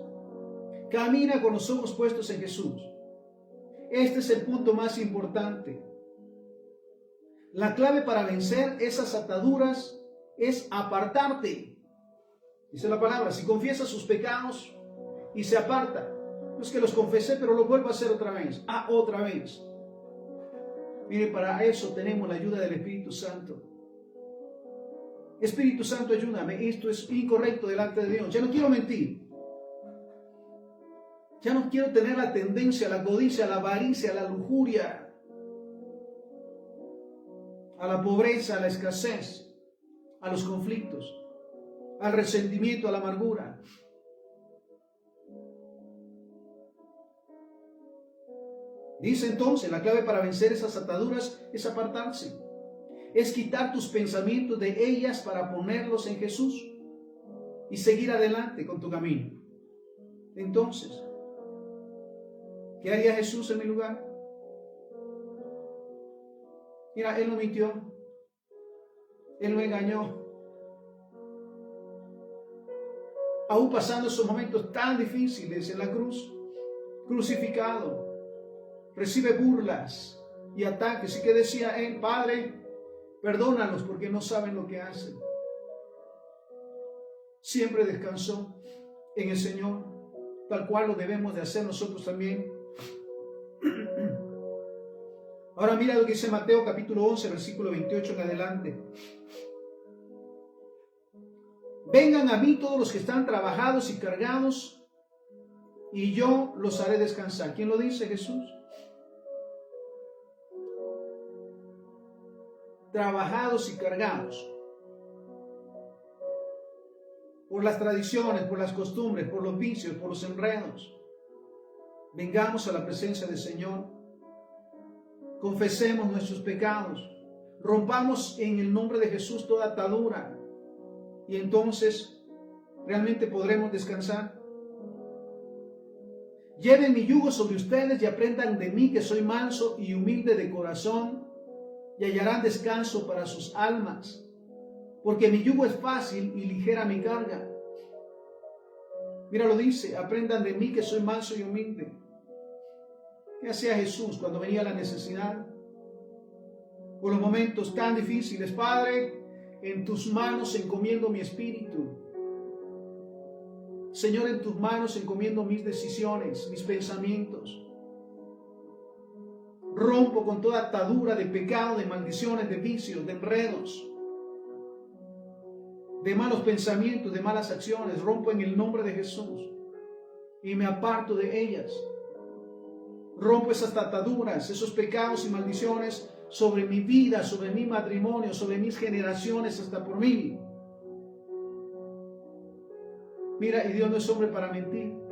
Speaker 1: camina con los ojos puestos en Jesús. Este es el punto más importante. La clave para vencer esas ataduras es apartarte. Dice la palabra, si confiesa sus pecados y se aparta. No es que los confesé, pero lo vuelvo a hacer otra vez. Otra vez. Mire, para eso tenemos la ayuda del Espíritu Santo. Espíritu Santo, ayúdame, esto es incorrecto delante de Dios. Ya no quiero mentir. Ya no quiero tener la tendencia, la codicia, la avaricia, la lujuria, a la pobreza, a la escasez, a los conflictos, al resentimiento, a la amargura. Dice entonces, la clave para vencer esas ataduras es apartarse. Es quitar tus pensamientos de ellas para ponerlos en Jesús y seguir adelante con tu camino. Entonces, ¿qué haría Jesús en mi lugar? Mira, Él no mintió, Él no engañó. Aún pasando esos momentos tan difíciles en la cruz, crucificado, recibe burlas y ataques. ¿Y qué decía Él? Padre, perdónalos porque no saben lo que hacen. Siempre descansó en el Señor, tal cual lo debemos de hacer nosotros también. Ahora mira lo que dice Mateo capítulo 11, versículo 28 en adelante. Vengan a mí todos los que están trabajados y cargados, y yo los haré descansar. ¿Quién lo dice? Jesús. Trabajados y cargados por las tradiciones, por las costumbres, por los vicios, por los enredos. Vengamos a la presencia del Señor, confesemos nuestros pecados, rompamos en el nombre de Jesús toda atadura y entonces realmente podremos descansar. Lleven mi yugo sobre ustedes y aprendan de mí que soy manso y humilde de corazón, y hallarán descanso para sus almas, porque mi yugo es fácil y ligera mi carga. Mira, lo dice, aprendan de mí que soy manso y humilde. ¿Qué hacía Jesús cuando venía la necesidad? Por los momentos tan difíciles, Padre, en tus manos encomiendo mi espíritu. Señor, en tus manos encomiendo mis decisiones, mis pensamientos. Rompo con toda atadura de pecado, de maldiciones, de vicios, de enredos, de malos pensamientos, de malas acciones. Rompo en el nombre de Jesús y me aparto de ellas. Rompo esas ataduras, esos pecados y maldiciones sobre mi vida, sobre mi matrimonio, sobre mis generaciones, hasta por mí. Mira, y Dios no es hombre para mentir.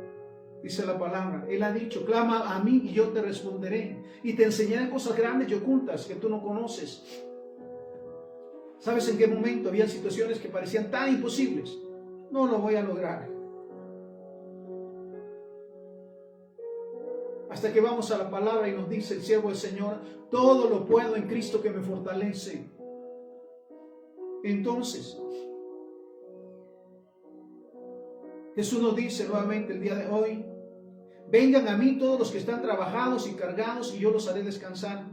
Speaker 1: Dice la palabra, Él ha dicho, clama a mí y yo te responderé y te enseñaré cosas grandes y ocultas que tú no conoces. ¿Sabes en qué momento había situaciones que parecían tan imposibles? No lo voy a lograr. Hasta que vamos a la palabra y nos dice el siervo del Señor, todo lo puedo en Cristo que me fortalece. Entonces, Jesús nos dice nuevamente el día de hoy, Vengan a mí todos los que están trabajados y cargados, y yo los haré descansar.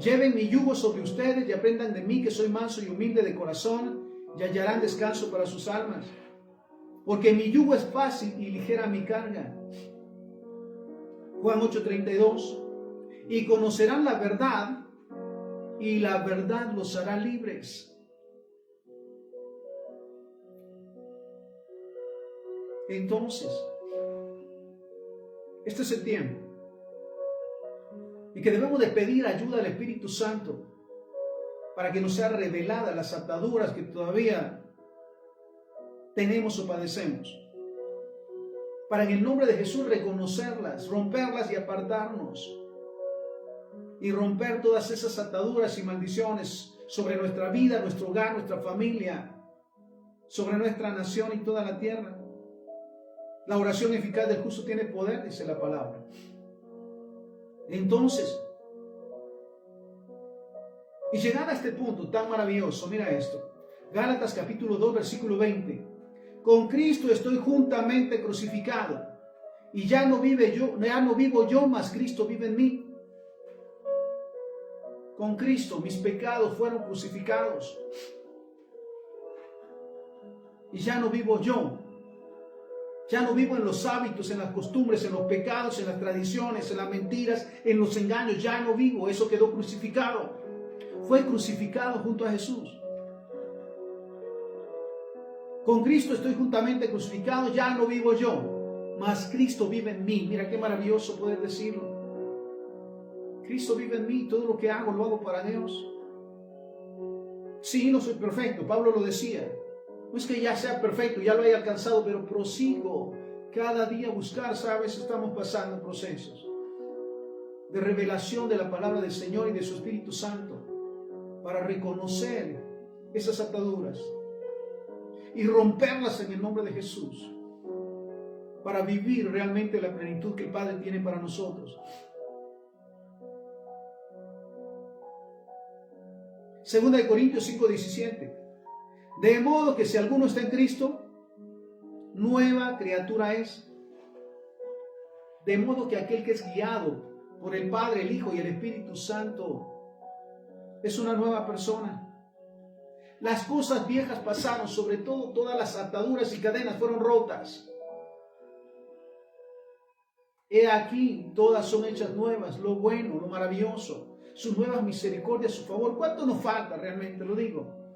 Speaker 1: Lleven mi yugo sobre ustedes y aprendan de mí, que soy manso y humilde de corazón, y hallarán descanso para sus almas. Porque mi yugo es fácil y ligera mi carga. Juan 8:32. Y conocerán la verdad, y la verdad los hará libres. Entonces, este es el tiempo y que debemos de pedir ayuda al Espíritu Santo para que nos sea revelada las ataduras que todavía tenemos o padecemos, para en el nombre de Jesús reconocerlas, romperlas y apartarnos, y romper todas esas ataduras y maldiciones sobre nuestra vida, nuestro hogar, nuestra familia, sobre nuestra nación y toda la tierra. La oración eficaz del justo tiene poder, dice la palabra. Entonces, y llegar a este punto tan maravilloso, mira esto, Gálatas capítulo 2, versículo 20. Con Cristo estoy juntamente crucificado, y ya no vivo yo, mas Cristo vive en mí. Con Cristo mis pecados fueron crucificados, y ya no vivo yo. Ya no vivo en los hábitos, en las costumbres, en los pecados, en las tradiciones, en las mentiras, en los engaños. Ya no vivo, eso quedó crucificado. Fue crucificado junto a Jesús. Con Cristo estoy juntamente crucificado, ya no vivo yo, mas Cristo vive en mí. Mira qué maravilloso poder decirlo. Cristo vive en mí, todo lo que hago lo hago para Dios. Sí, no soy perfecto, Pablo lo decía. No es que ya sea perfecto, ya lo haya alcanzado, pero prosigo cada día a buscar. Sabes, estamos pasando procesos de revelación de la palabra del Señor y de su Espíritu Santo para reconocer esas ataduras y romperlas en el nombre de Jesús, para vivir realmente la plenitud que el Padre tiene para nosotros. Segunda de Corintios 5:17. De modo que si alguno está en Cristo, nueva criatura es. De modo que aquel que es guiado por el Padre, el Hijo y el Espíritu Santo es una nueva persona. Las cosas viejas pasaron, sobre todo todas las ataduras y cadenas fueron rotas. He aquí, todas son hechas nuevas, lo bueno, lo maravilloso, sus nuevas misericordias, su favor. ¿Cuánto nos falta realmente? Lo digo.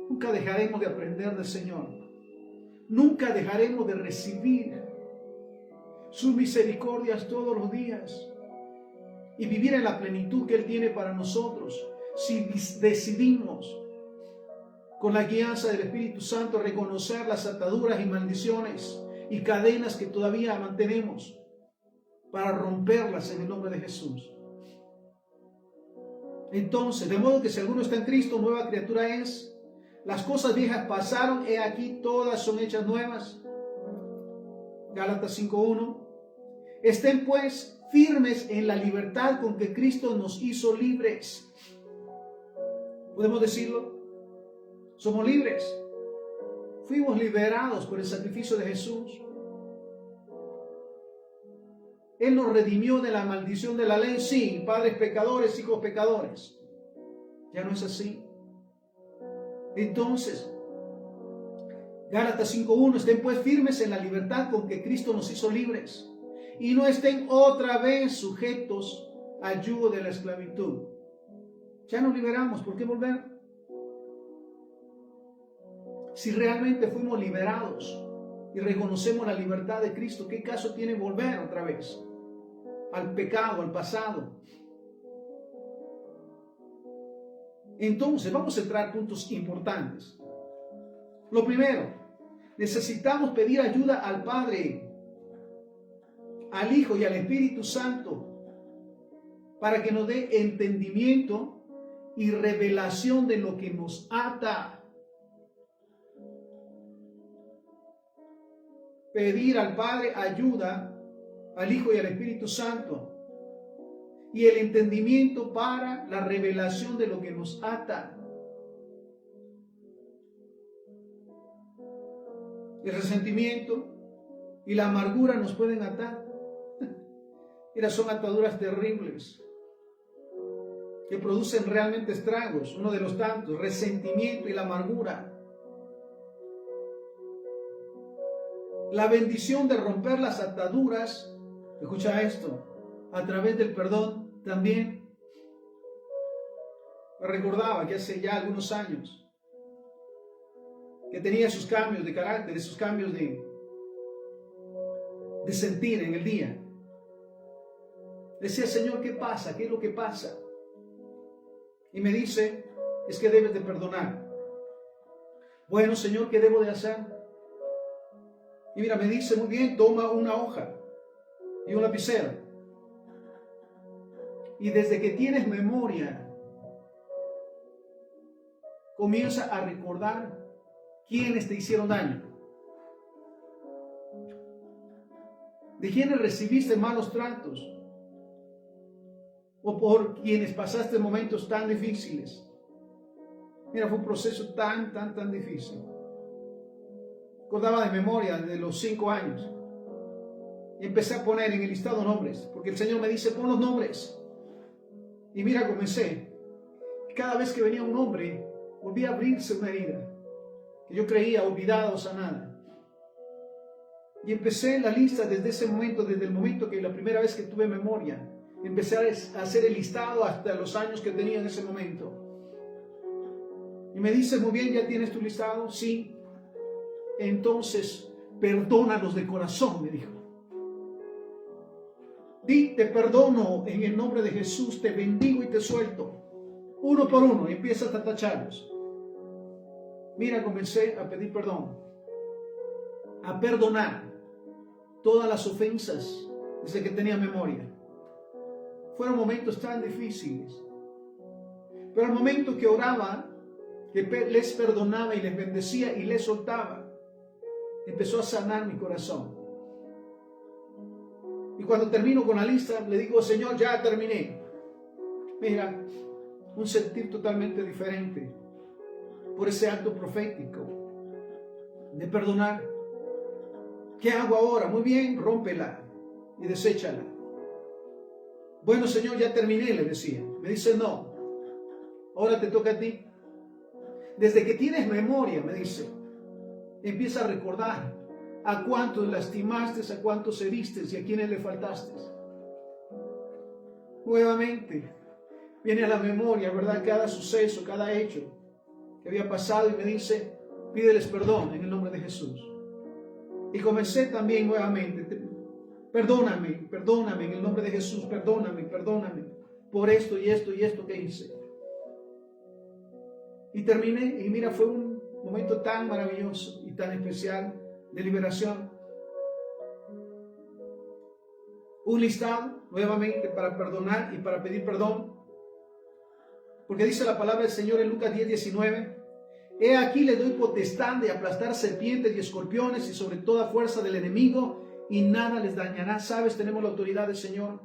Speaker 1: Nunca dejaremos de aprender del Señor. Nunca dejaremos de recibir sus misericordias todos los días y vivir en la plenitud que Él tiene para nosotros si decidimos, con la guianza del Espíritu Santo, reconocer las ataduras y maldiciones y cadenas que todavía mantenemos para romperlas en el nombre de Jesús. Entonces, de modo que si alguno está en Cristo, nueva criatura es. Las cosas viejas pasaron, he aquí todas son hechas nuevas. Gálatas 5:1. Estén pues firmes en la libertad con que Cristo nos hizo libres. ¿Podemos decirlo? Somos libres. Fuimos liberados por el sacrificio de Jesús. Él nos redimió de la maldición de la ley. Sí, padres pecadores, hijos pecadores. Ya no es así. Entonces, Gálatas 5:1, estén pues firmes en la libertad con que Cristo nos hizo libres, y no estén otra vez sujetos al yugo de la esclavitud. Ya nos liberamos, ¿por qué volver? Si realmente fuimos liberados y reconocemos la libertad de Cristo, ¿qué caso tiene volver otra vez al pecado, al pasado? Entonces, vamos a entrar a puntos importantes. Lo primero, necesitamos pedir ayuda al Padre, al Hijo y al Espíritu Santo para que nos dé entendimiento y revelación de lo que nos ata. Pedir al Padre ayuda, al Hijo y al Espíritu Santo, y el entendimiento para la revelación de lo que nos ata. El resentimiento y la amargura nos pueden atar. Mira, son ataduras terribles que producen realmente estragos. Uno de los tantos, resentimiento y la amargura. La bendición de romper las ataduras, escucha esto, a través del perdón también. Me recordaba que hace ya algunos años que tenía esos cambios de carácter, esos cambios de sentir en el día. Decía, Señor, ¿qué pasa? ¿Qué es lo que pasa? Y me dice, es que debes de perdonar. Bueno, Señor, ¿qué debo de hacer? Y mira, me dice, muy bien, toma una hoja y un lapicero. Y desde que tienes memoria, comienza a recordar quiénes te hicieron daño. De quienes recibiste malos tratos. O por quienes pasaste momentos tan difíciles. Mira, fue un proceso tan difícil. Acordaba de memoria de los 5 años. Y empecé a poner en el listado nombres. Porque el Señor me dice, pon los nombres. Y mira, comencé. Cada vez que venía un nombre, volvía a abrirse una herida. Que yo creía olvidada o sanada. Y empecé la lista desde ese momento, desde el momento que la primera vez que tuve memoria. Empecé a hacer el listado hasta los años que tenía en ese momento. Y me dice, muy bien, ¿ya tienes tu listado? Sí. Entonces, perdónalos de corazón, me dijo. Di, te perdono en el nombre de Jesús, te bendigo y te suelto. Uno por uno, y empiezas a tacharlos. Mira, comencé a pedir perdón. A perdonar todas las ofensas desde que tenía memoria. Fueron momentos tan difíciles. Pero al momento que oraba, que les perdonaba y les bendecía y les soltaba, empezó a sanar mi corazón. Y cuando termino con la lista, le digo, Señor, ya terminé. Mira, un sentir totalmente diferente por ese acto profético de perdonar. ¿Qué hago ahora? Muy bien, rómpela y deséchala. Bueno, Señor, ya terminé, le decía. Me dice, no, ahora te toca a ti. Desde que tienes memoria, me dice, empieza a recordar a cuántos lastimaste, a cuántos heriste y a quiénes le faltaste. Nuevamente, viene a la memoria, ¿verdad? Cada suceso, cada hecho que había pasado y me dice, pídeles perdón en el nombre de Jesús. Y comencé también nuevamente, perdóname en el nombre de Jesús, perdóname por esto y esto y esto que hice. Y terminé, y mira, fue un momento tan maravilloso y tan especial de liberación. Un listado nuevamente para perdonar y para pedir perdón. Porque dice la palabra del Señor en Lucas 10:19. He aquí le doy potestad de aplastar serpientes y escorpiones y sobre toda fuerza del enemigo y nada les dañará. ¿Sabes? Tenemos la autoridad del Señor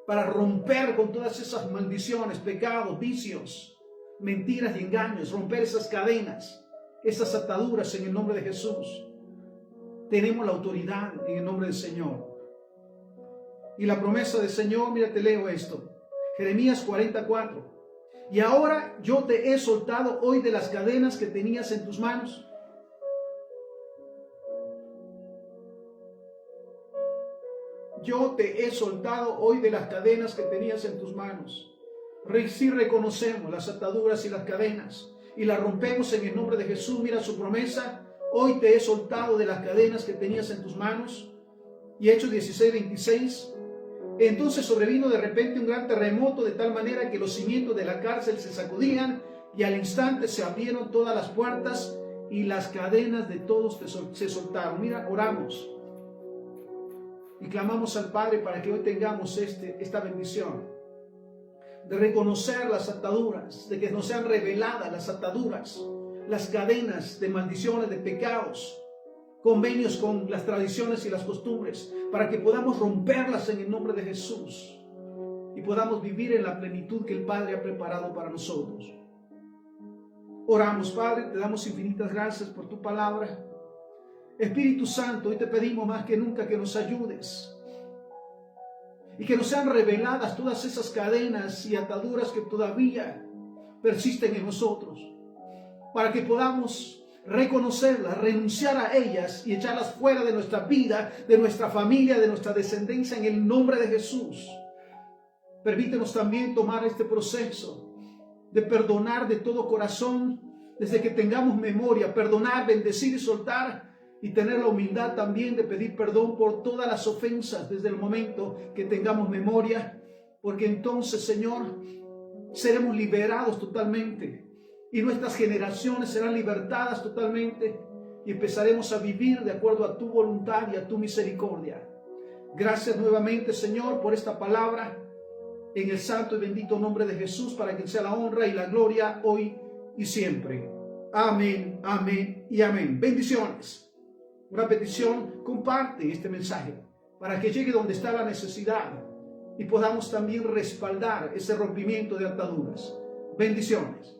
Speaker 1: para romper con todas esas maldiciones, pecados, vicios, mentiras y engaños, romper esas cadenas, esas ataduras en el nombre de Jesús. Tenemos la autoridad en el nombre del Señor. Y la promesa del Señor, mira, te leo esto. Jeremías 44. Y ahora yo te he soltado hoy de las cadenas que tenías en tus manos. Yo te he soltado hoy de las cadenas que tenías en tus manos. Sí reconocemos las ataduras y las cadenas y las rompemos en el nombre de Jesús. Mira su promesa. Hoy te he soltado de las cadenas que tenías en tus manos. Y Hechos 16:26. Entonces sobrevino de repente un gran terremoto de tal manera que los cimientos de la cárcel se sacudían y al instante se abrieron todas las puertas y las cadenas de todos se soltaron. Mira, oramos y clamamos al Padre para que hoy tengamos esta bendición de reconocer las ataduras, de que nos sean reveladas las ataduras, las cadenas de maldiciones, de pecados, convenios con las tradiciones y las costumbres, para que podamos romperlas en el nombre de Jesús y podamos vivir en la plenitud que el Padre ha preparado para nosotros. Oramos, Padre, te damos infinitas gracias por tu palabra. Espíritu Santo, hoy te pedimos más que nunca que nos ayudes y que nos sean reveladas todas esas cadenas y ataduras que todavía persisten en nosotros, para que podamos reconocerlas, renunciar a ellas y echarlas fuera de nuestra vida, de nuestra familia, de nuestra descendencia, en el nombre de Jesús. Permítenos también tomar este proceso de perdonar de todo corazón, desde que tengamos memoria, perdonar, bendecir y soltar, y tener la humildad también de pedir perdón por todas las ofensas desde el momento que tengamos memoria, porque entonces, Señor, seremos liberados totalmente y nuestras generaciones serán libertadas totalmente y empezaremos a vivir de acuerdo a tu voluntad y a tu misericordia. Gracias nuevamente, Señor, por esta palabra, en el santo y bendito nombre de Jesús, para que sea la honra y la gloria hoy y siempre. Amén, amén y amén. Bendiciones. Una petición: comparte este mensaje para que llegue donde está la necesidad y podamos también respaldar ese rompimiento de ataduras. Bendiciones.